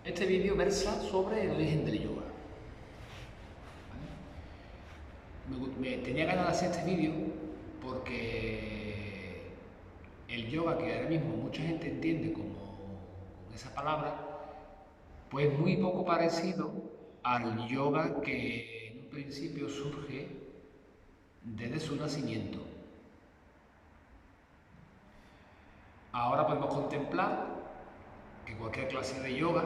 Este vídeo versa sobre el origen del yoga. Me tenía ganas de hacer este vídeo porque el yoga, que ahora mismo mucha gente entiende como con esa palabra, pues muy poco parecido al yoga que en un principio surge desde su nacimiento. Ahora podemos contemplar que cualquier clase de yoga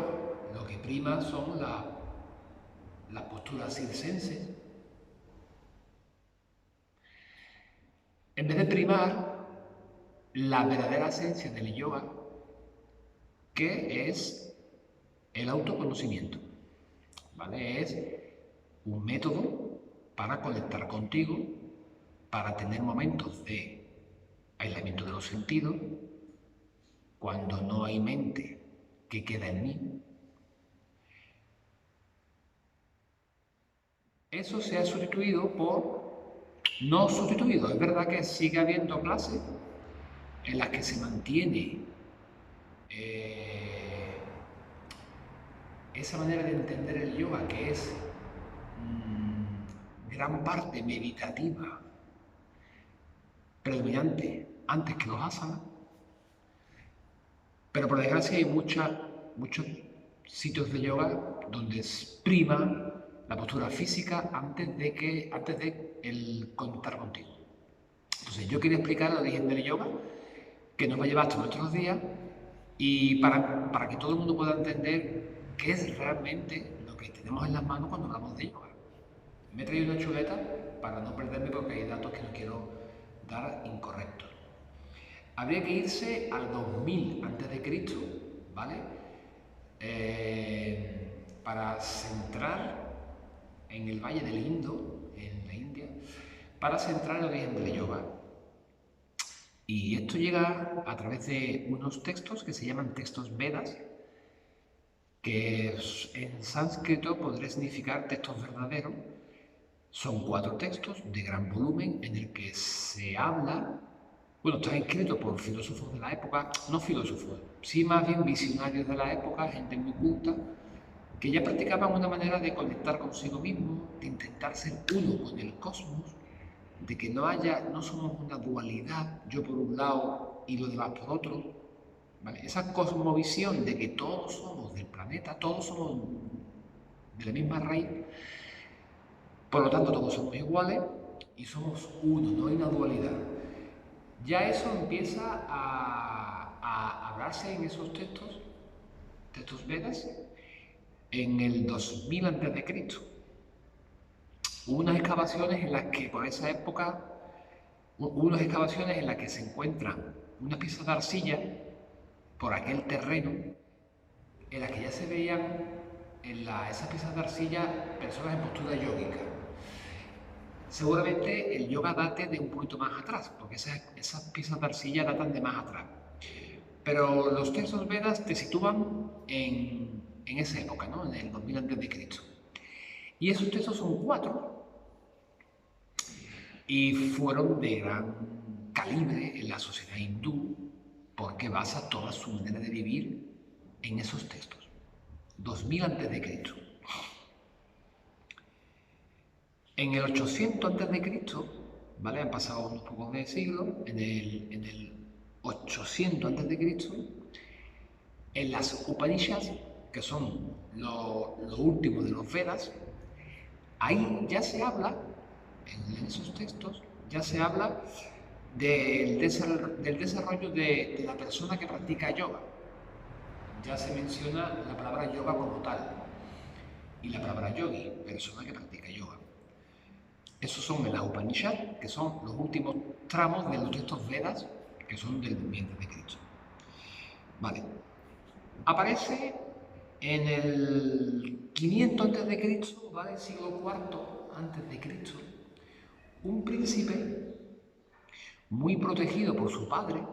lo que prima son las posturas circenses, en vez de primar la verdadera esencia del yoga, que es el autoconocimiento. ¿Vale? Es un método para conectar contigo, para tener momentos de aislamiento de los sentidos, cuando no hay mente que queda en mí. Eso se ha sustituido no sustituido, es verdad que sigue habiendo clases en las que se mantiene eh, esa manera de entender el yoga, que es gran parte meditativa, predominante antes que los asanas, pero por desgracia hay muchos sitios de yoga donde prima la postura física antes de el conectar contigo. Entonces yo quería explicar el origen del yoga, que nos va a llevar hasta nuestros días, y para que todo el mundo pueda entender qué es realmente lo que tenemos en las manos cuando hablamos de yoga. Me he traído una chuleta para no perderme porque hay datos que no quiero dar incorrectos. Habría que irse al 2000 a.C., ¿vale? Para centrar en el Valle del Indo, en la India, para centrar el origen del yoga. Y esto llega a través de unos textos que se llaman textos Vedas, que en sánscrito podría significar textos verdaderos. Son 4 textos de gran volumen en el que se habla, bueno, están escritos por filósofos de la época, no filósofos, sí más bien visionarios de la época, gente muy culta, que ya practicaban una manera de conectar consigo mismo, de intentar ser uno con el cosmos, de que no somos una dualidad, yo por un lado y los demás por otro, ¿vale? Esa cosmovisión de que todos somos del planeta, todos somos de la misma raíz, por lo tanto todos somos iguales y somos uno, no hay una dualidad. Ya eso empieza a hablarse en esos textos Vedas, en el 2000 a.C. Hubo unas excavaciones en las que por esa época, se encuentran unas piezas de arcilla por aquel terreno, en las que ya se veían esas piezas de arcilla personas en postura yógica. Seguramente el yoga date de un poquito más atrás, porque esas piezas de arcilla datan de más atrás. Pero los textos Vedas te sitúan en esa época, ¿no? En el 2000 a.C. Y esos textos son 4 y fueron de gran calibre en la sociedad hindú porque basa toda su manera de vivir en esos textos. 2000 a.C. En el 800 a.C., ¿vale? Han pasado unos pocos de siglos, en el 800 a.C., en las Upanishads, que son lo último de los Vedas, ahí ya se habla, en esos textos, ya se habla del desarrollo de la persona que practica yoga. Ya se menciona la palabra yoga como tal y la palabra yogi, persona que practica yoga. Esos son en las Upanishads, que son los últimos tramos de los textos Vedas, que son del 2000 a.C. Vale. Aparece en el 500 a.C., ¿vale? Siglo IV a.C., un príncipe muy protegido por su padre,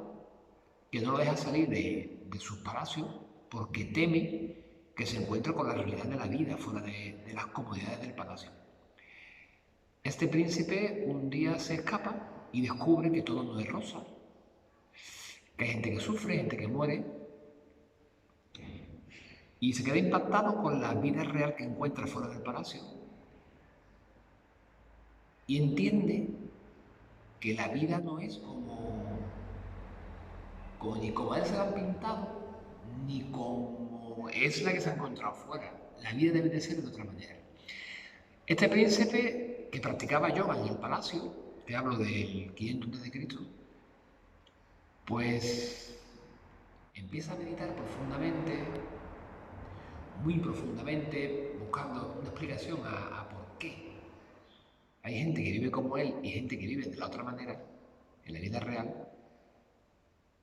que no lo deja salir de su palacio porque teme que se encuentre con la realidad de la vida fuera de las comodidades del palacio. Este príncipe un día se escapa y descubre que todo no es rosa, que hay gente que sufre, gente que muere, y se queda impactado con la vida real que encuentra fuera del palacio y entiende que la vida no es ni como a él se la han pintado, ni como es la que se ha encontrado fuera. La vida debe de ser de otra manera. Este príncipe que practicaba yoga en el palacio, te hablo del 500 a.C., pues empieza a meditar profundamente, muy profundamente, buscando una explicación a por qué. Hay gente que vive como él y gente que vive de la otra manera, en la vida real,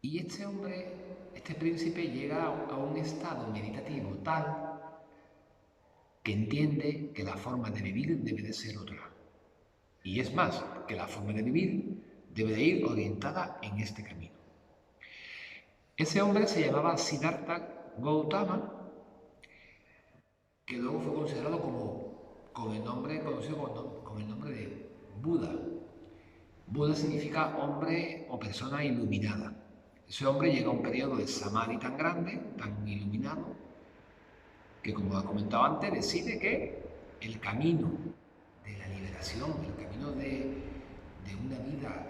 y este hombre, este príncipe, llega a un estado meditativo tal que entiende que la forma de vivir debe de ser otra. Y es más, que la forma de vivir debe de ir orientada en este camino. Ese hombre se llamaba Siddhartha Gautama, que luego fue considerado con el nombre conocido con el nombre de Buda. Buda significa hombre o persona iluminada. Ese hombre llega a un periodo de samadhi tan grande, tan iluminado, que como ha comentado antes, decide que el camino de la liberación, el camino de una vida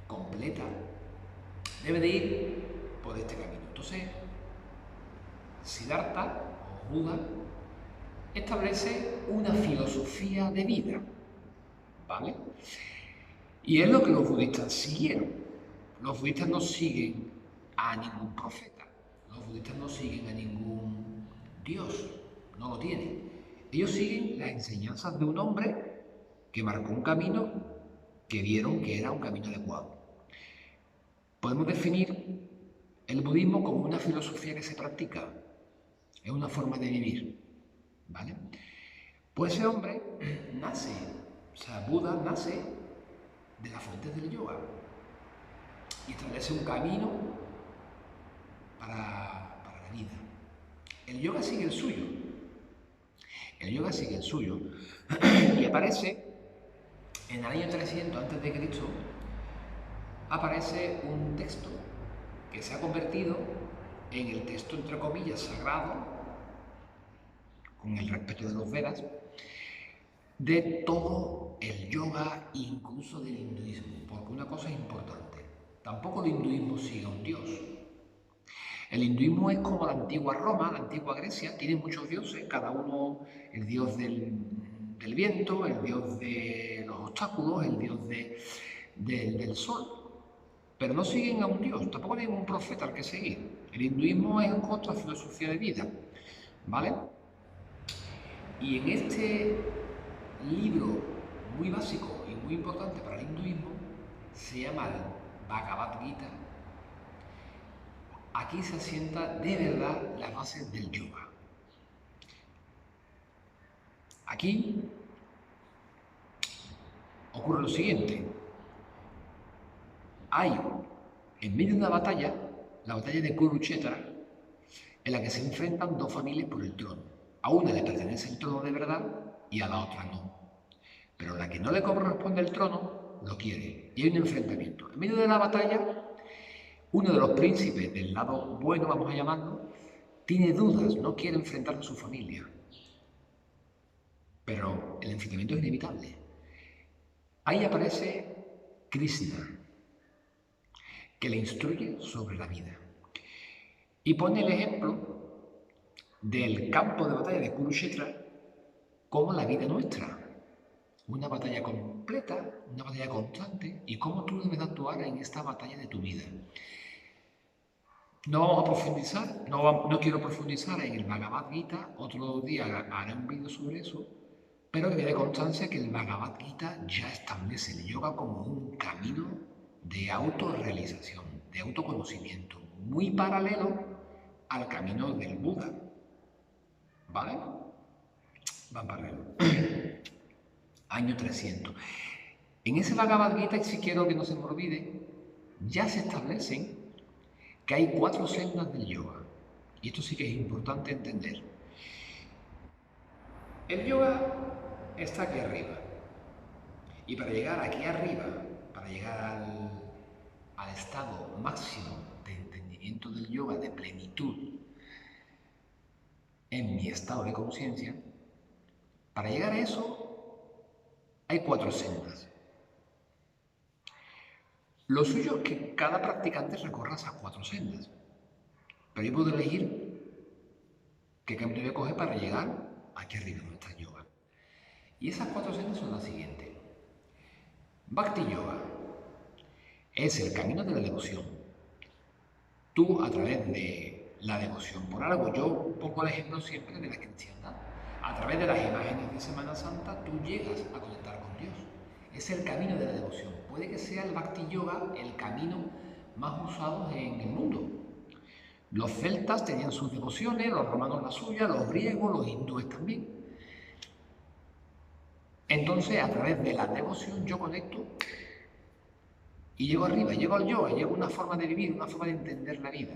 completa, debe de ir por este camino. Entonces, Siddhartha o Buda establece una filosofía de vida, ¿vale? Y es lo que los budistas siguieron. Los budistas no siguen a ningún profeta, los budistas no siguen a ningún dios, no lo tienen. Ellos siguen las enseñanzas de un hombre que marcó un camino que vieron que era un camino adecuado. Podemos definir el budismo como una filosofía que se practica, es una forma de vivir, ¿vale? Pues ese hombre nace, o sea, Buda nace de las fuentes del yoga y establece un camino para la vida. El yoga sigue el suyo. El yoga sigue el suyo y aparece en el año 300 a.C., aparece un texto que se ha convertido en el texto, entre comillas, sagrado, con el respeto de los Vedas, de todo el yoga, incluso del hinduismo, porque una cosa es importante, tampoco el hinduismo sigue a un dios. El hinduismo es como la antigua Roma, la antigua Grecia, tiene muchos dioses, cada uno el dios del viento, el dios de los obstáculos, el dios del sol, pero no siguen a un dios, tampoco tienen un profeta al que seguir. El hinduismo es otra filosofía de vida, ¿vale? Y en este libro muy básico y muy importante para el hinduismo, se llama el Bhagavad Gita. Aquí se asienta de verdad las bases del yoga. Aquí ocurre lo siguiente. Hay, en medio de una batalla, la batalla de Kurukshetra, en la que se enfrentan dos familias por el trono. A una le pertenece el trono de verdad y a la otra no. Pero la que no le corresponde el trono, lo quiere. Y hay un enfrentamiento. En medio de la batalla, uno de los príncipes del lado bueno, vamos a llamarlo, tiene dudas, no quiere enfrentar a su familia. Pero el enfrentamiento es inevitable. Ahí aparece Krishna, que le instruye sobre la vida. Y pone el ejemplo del campo de batalla de Kurukshetra como la vida nuestra. Una batalla completa, una batalla constante, y cómo tú debes actuar en esta batalla de tu vida. No vamos a profundizar, no quiero profundizar en el Bhagavad Gita, otro día haré un vídeo sobre eso, pero que quede constancia que el Bhagavad Gita ya establece el yoga como un camino de autorrealización, de autoconocimiento, muy paralelo al camino del Buda. ¿Vale? Van paralelo. Año 300. En ese Bhagavad Gita, y si quiero que no se me olvide, ya se establecen que hay 4 sendas del yoga. Y esto sí que es importante entender. El yoga está aquí arriba. Y para llegar aquí arriba, para llegar al estado máximo de entendimiento del yoga, de plenitud, en mi estado de conciencia, para llegar a eso hay 4 sendas. Lo suyo es que cada practicante recorra esas 4 sendas, pero yo puedo elegir qué camino voy a coger para llegar aquí arriba donde está el yoga. Y esas 4 sendas son las siguientes. Bhakti Yoga es el camino de la devoción. Tú, a través de la devoción por algo, yo pongo el ejemplo siempre de la cristiandad. A través de las imágenes de Semana Santa, tú llegas a conectar con Dios. Es el camino de la devoción. Puede que sea el Bhakti Yoga el camino más usado en el mundo. Los celtas tenían sus devociones, los romanos la suya, los griegos, los hindúes también. Entonces, a través de la devoción, yo conecto y llego arriba, llego al yoga, llego a una forma de vivir, una forma de entender la vida,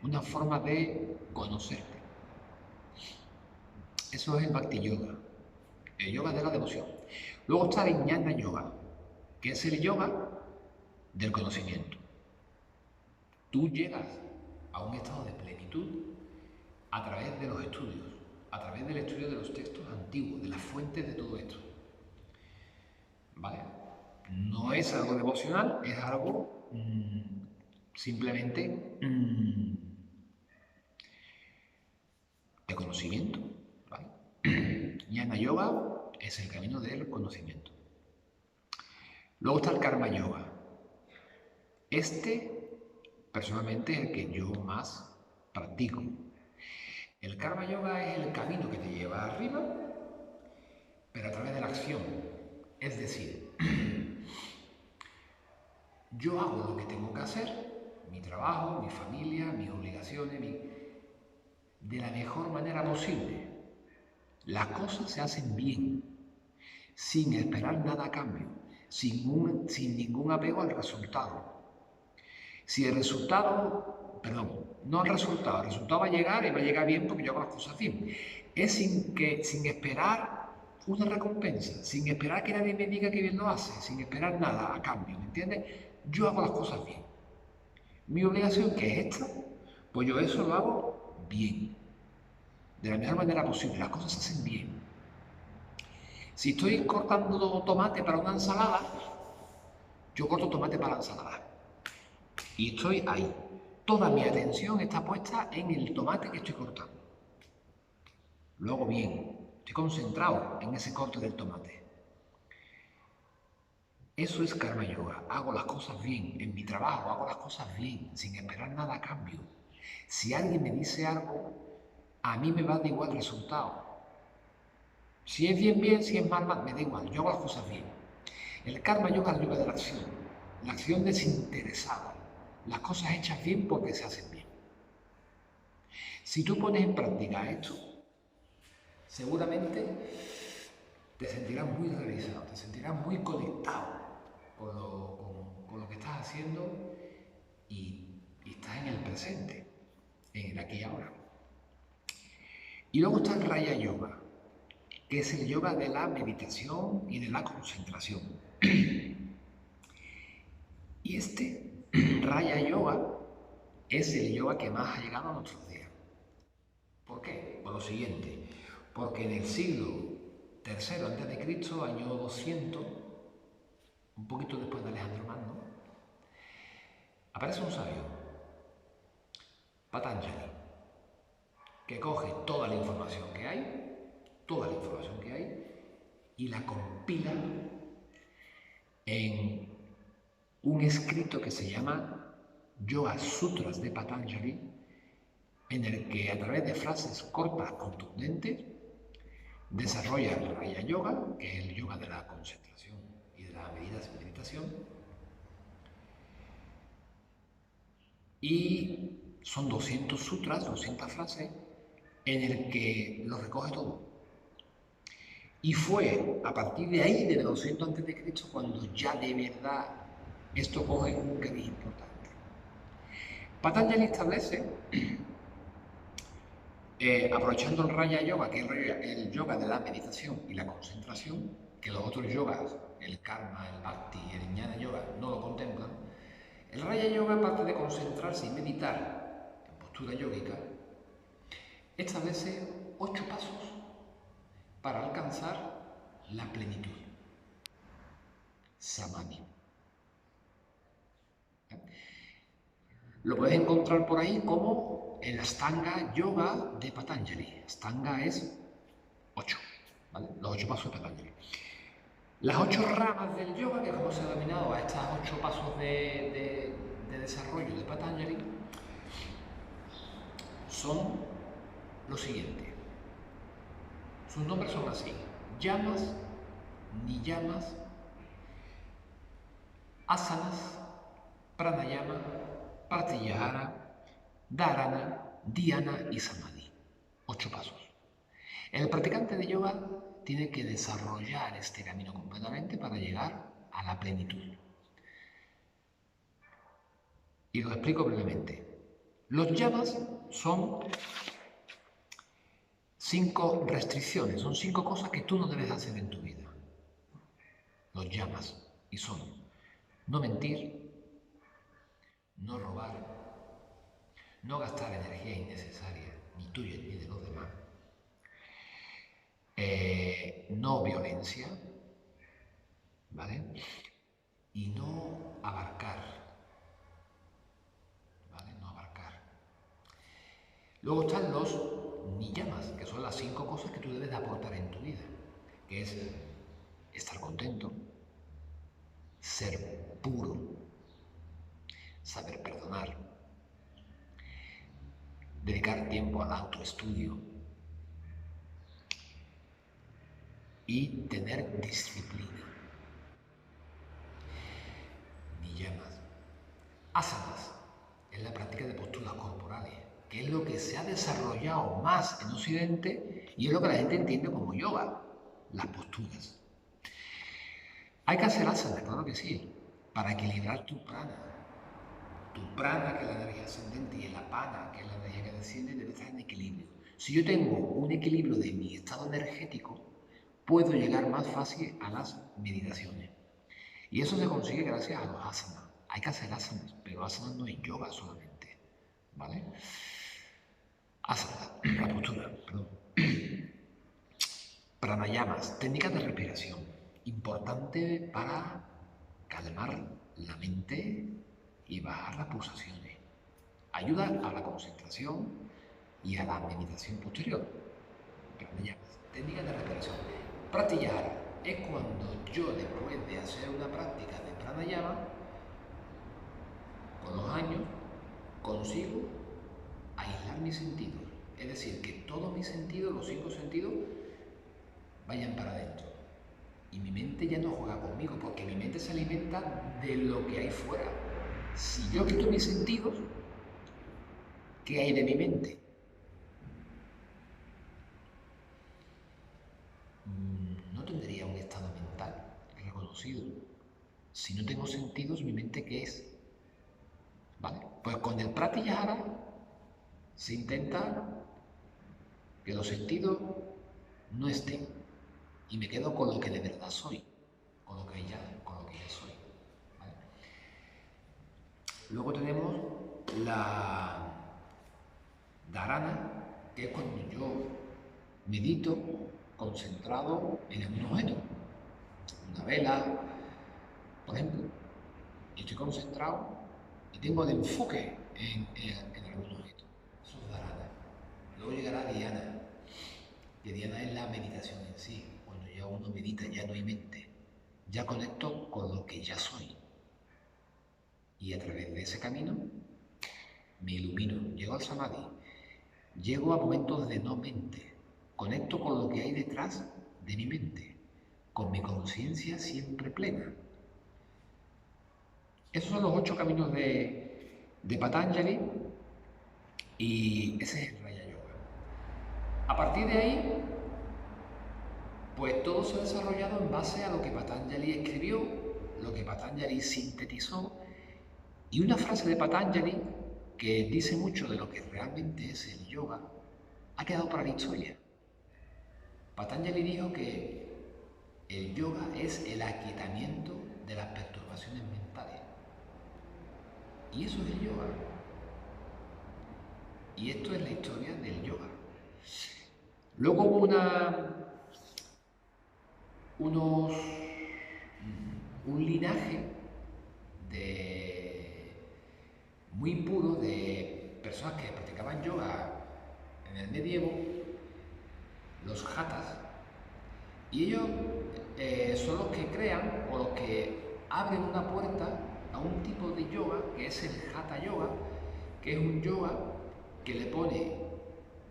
una forma de conocerte. Eso es el Bhakti Yoga, el yoga de la devoción. Luego está el Jnana Yoga, que es el yoga del conocimiento. Tú llegas a un estado de plenitud a través de los estudios, a través del estudio de los textos antiguos, de las fuentes de todo esto. ¿Vale? No es algo devocional, es algo simplemente de conocimiento. ¿Vale? Jnana Yoga es el camino del conocimiento. Luego está el Karma Yoga. Este, personalmente, es el que yo más practico. El Karma Yoga es el camino que te lleva arriba, pero a través de la acción. Es decir, yo hago lo que tengo que hacer, mi trabajo, mi familia, mis obligaciones, de la mejor manera posible. Las cosas se hacen bien, sin esperar nada a cambio, sin ningún apego al resultado. Si el resultado, no el resultado va a llegar y va a llegar bien porque yo hago las cosas bien. Es sin esperar una recompensa, sin esperar que nadie me diga que bien lo hace, sin esperar nada a cambio, ¿me entiendes? Yo hago las cosas bien. Mi obligación, que es esta, pues yo eso lo hago bien, de la mejor manera posible, las cosas se hacen bien. Si estoy cortando tomate para una ensalada, yo corto tomate para la ensalada. Y estoy ahí. Toda mi atención está puesta en el tomate que estoy cortando. Lo hago bien, estoy concentrado en ese corte del tomate. Eso es Karma Yoga. Hago las cosas bien. En mi trabajo hago las cosas bien, sin esperar nada a cambio. Si alguien me dice algo, a mí me va de igual el resultado. Si es bien, bien, si es mal, mal, me da igual. Yo hago las cosas bien. El Karma Yoga es el yoga de la acción. La acción desinteresada. Las cosas hechas bien porque se hacen bien. Si tú pones en práctica esto, seguramente te sentirás muy realizado, te sentirás muy conectado con lo que estás haciendo y estás en el presente, en el aquí y ahora. Y luego está el Raya Yoga, que es el yoga de la meditación y de la concentración. Y este Raya Yoga es el yoga que más ha llegado a nuestros días. ¿Por qué? Por lo siguiente, porque en el siglo III a.C., año 200, un poquito después de Alejandro Magno, aparece un sabio, Patanjali, que coge toda la información que hay, y la compila en un escrito que se llama Yoga Sutras de Patanjali, en el que a través de frases cortas, contundentes, desarrolla el Raya Yoga, que es el yoga de la concentración y de la meditación. Y son 200 sutras, 200 frases, en el que lo recoge todo. Y fue a partir de ahí, de 200 a.C., cuando ya de verdad esto coge un cariz importante. Patanjali establece, aprovechando el Raya Yoga, que es el yoga de la meditación y la concentración, que los otros yogas, el Karma, el Bhakti y el Jnana Yoga, no lo contemplan, el Raya Yoga, aparte de concentrarse y meditar en postura yógica, establece 8 pasos para alcanzar la plenitud, Samadhi. Lo puedes encontrar por ahí como el Ashtanga Yoga de Patanjali. Ashtanga es 8, ¿vale? Los 8 pasos de Patanjali. Las 8 ramas del yoga, que es como se ha denominado a estos 8 pasos de desarrollo de Patanjali, son lo siguiente. Sus nombres son así: yamas, niyamas, asanas, pranayama, pratyahara, dharana, dhyana y samadhi. 8 pasos. El practicante de yoga tiene que desarrollar este camino completamente para llegar a la plenitud. Y lo explico brevemente. Los yamas son 5 restricciones, son 5 cosas que tú no debes hacer en tu vida. Los yamas, y son: no mentir, no robar, no gastar energía innecesaria, ni tuya ni de los demás, no violencia, ¿vale? Y no abarcar, ¿vale? No abarcar. Luego están los niyamas, que son las 5 cosas que tú debes de aportar en tu vida, que es estar contento, ser puro, saber perdonar, dedicar tiempo al autoestudio y tener disciplina. Niyamas. Asanas es la práctica de posturas corporales, que es lo que se ha desarrollado más en Occidente y es lo que la gente entiende como yoga, las posturas. Hay que hacer asanas, claro que sí, para equilibrar tu prana. Tu prana, que es la energía ascendente, y el apana, que es la energía que desciende, debe estar en equilibrio. Si yo tengo un equilibrio de mi estado energético, puedo llegar más fácil a las meditaciones. Y eso se consigue gracias a los asanas. Hay que hacer asanas, pero asanas no es yoga solamente, ¿vale? Asanas, la postura, perdón. Pranayamas, técnicas de respiración, importante para calmar la mente y bajar las pulsaciones. Ayuda a la concentración y a la meditación posterior. Pranayamas, técnicas de respiración. Pratyahara es cuando yo, después de hacer una práctica de pranayama, con los años consigo aislar mis sentidos. Es decir, que todos mis sentidos, los 5 sentidos, vayan para adentro. Y mi mente ya no juega conmigo, porque mi mente se alimenta de lo que hay fuera. Si yo quito mis sentidos, ¿qué hay de mi mente? No tendría un estado mental reconocido. Si no tengo sentidos, ¿mi mente qué es? ¿Vale? Pues con el pratyahara se intenta que los sentidos no estén y me quedo con lo que de verdad soy, con lo que ya soy. ¿Vale? Luego tenemos la dharana, que es cuando yo medito concentrado en algún objeto, una vela, por ejemplo, y estoy concentrado y tengo el enfoque en algún objeto. Eso es dharana. Luego llegará dhyana, que dhyana es la meditación en sí. Cuando ya uno medita, ya no hay mente, ya conecto con lo que ya soy. Y a través de ese camino me ilumino, llego al samadhi, llego a momentos de no mente, conecto con lo que hay detrás de mi mente, con mi conciencia siempre plena. Esos son los 8 caminos de Patanjali y ese es el Raya Yoga. A partir de ahí, pues todo se ha desarrollado en base a lo que Patanjali escribió, lo que Patanjali sintetizó, y una frase de Patanjali que dice mucho de lo que realmente es el yoga, ha quedado para la historia. Patanjali dijo que el yoga es el aquietamiento de las perturbaciones mentales. Y eso es el yoga. Y esto es la historia del yoga. Luego hubo un linaje muy puro de personas que practicaban yoga en el medievo, los jatas, y ellos son los que crean o los que abren una puerta a un tipo de yoga que es el hatha yoga, que es un yoga que le pone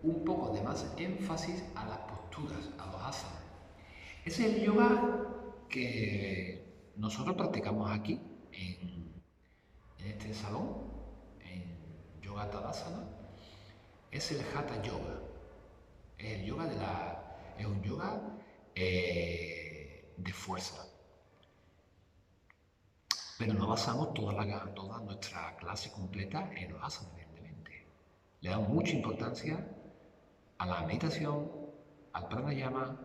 un poco de más énfasis a las posturas, a los asanas. Ese es el yoga que nosotros practicamos aquí en este salón, en Yoga Tadasana. Es el hatha yoga. Es el yoga es un yoga de fuerza. Pero no basamos toda nuestra clase completa en los asanas, evidentemente. Le damos mucha importancia a la meditación, al pranayama,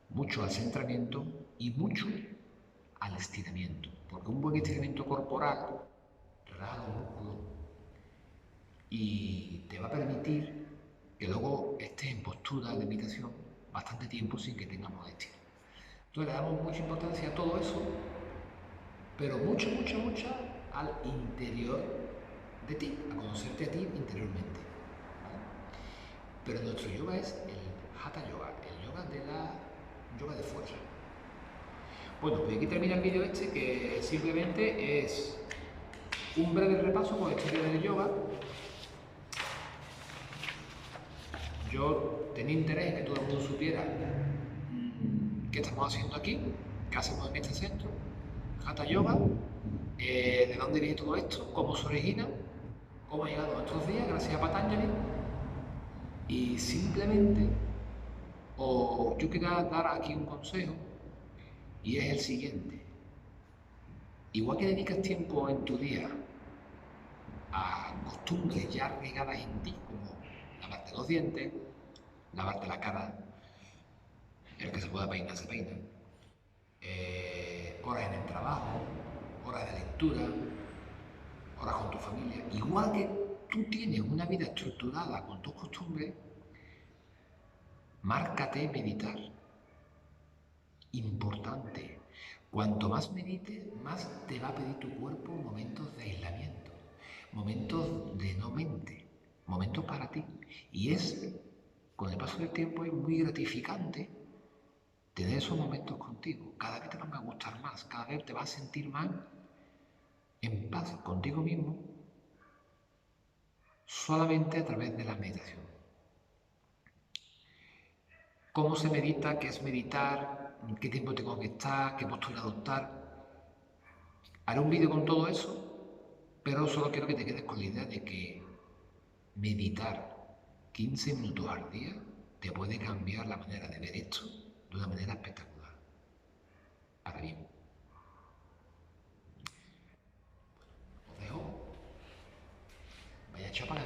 mucho al centramiento y mucho al estiramiento. Porque un buen estiramiento corporal relaja los músculos y te va a permitir que luego estés en postura de meditación bastante tiempo sin que tengas molestia. Entonces le damos mucha importancia a todo eso, pero mucha al interior de ti, a conocerte a ti interiormente. ¿Vale? Pero nuestro yoga es el hatha yoga, el yoga de fuerza. Bueno, pues aquí termina el vídeo este, que simplemente es un breve repaso por la historia del yoga. Yo tenía interés en que todo el mundo supiera qué estamos haciendo aquí, qué hacemos en este centro, Hatha Yoga, de dónde viene todo esto, cómo se origina, cómo ha llegado a estos días, gracias a Patanjali. Y simplemente yo quería dar aquí un consejo, y es el siguiente. Igual que dedicas tiempo en tu día a costumbres ya regadas en ti, como lavarte los dientes, lavarte la cara, el que se pueda peinar se peina, horas en el trabajo, horas de lectura, horas con tu familia. Igual que tú tienes una vida estructurada con tus costumbres, márcate meditar. Importante. Cuanto más medites, más te va a pedir tu cuerpo momentos de aislamiento, momentos de no mente, momentos para ti. Y con el paso del tiempo, es muy gratificante tener esos momentos contigo. Cada vez te van a gustar más, cada vez te vas a sentir más en paz contigo mismo, solamente a través de la meditación. ¿Cómo se medita? ¿Qué es meditar? ¿Qué tiempo tengo que estar? ¿Qué postura adoptar? Haré un vídeo con todo eso, pero solo quiero que te quedes con la idea de que meditar 15 minutos al día te puede cambiar la manera de ver esto de una manera espectacular. Ahora bien, os dejo. Vaya chapa que